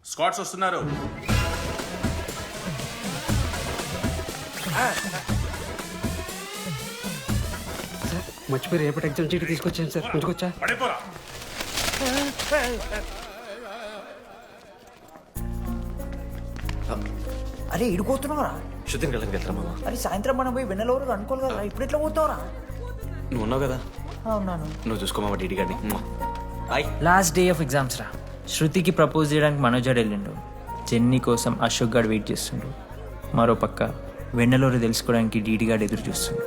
Scots వస్తున్నారు. మర్చిపోయి రేపటి ఎగ్జామ్ చీటి తీసుకొచ్చాను సార్. కొంచెం పడిపోరా. అరే ఇడిపోతున్నావురా? శుద్ధిని వెళ్ళకి వెళ్తారా మామ? అరే సాయంత్రం మనం పోయి వెన్నెలవరకు అనుకోవాలి కదా, ఇప్పుడు ఎట్లా పోతావురా? నువ్వు ఉన్నావు కదా, అవునాను. నువ్వు చూసుకో మామ డీడీ గారిని. Hi. Last day of exams రా. శృతికి ప్రపోజ్ చేయడానికి మనోజాడు వెళ్ళిండు. జెన్నీ కోసం అశోక్ గాడు వెయిట్ చేస్తుండు. మరో పక్క వెన్నెలూరు తెలుసుకోవడానికి డీడీ గాడు ఎదురు చూస్తుండు.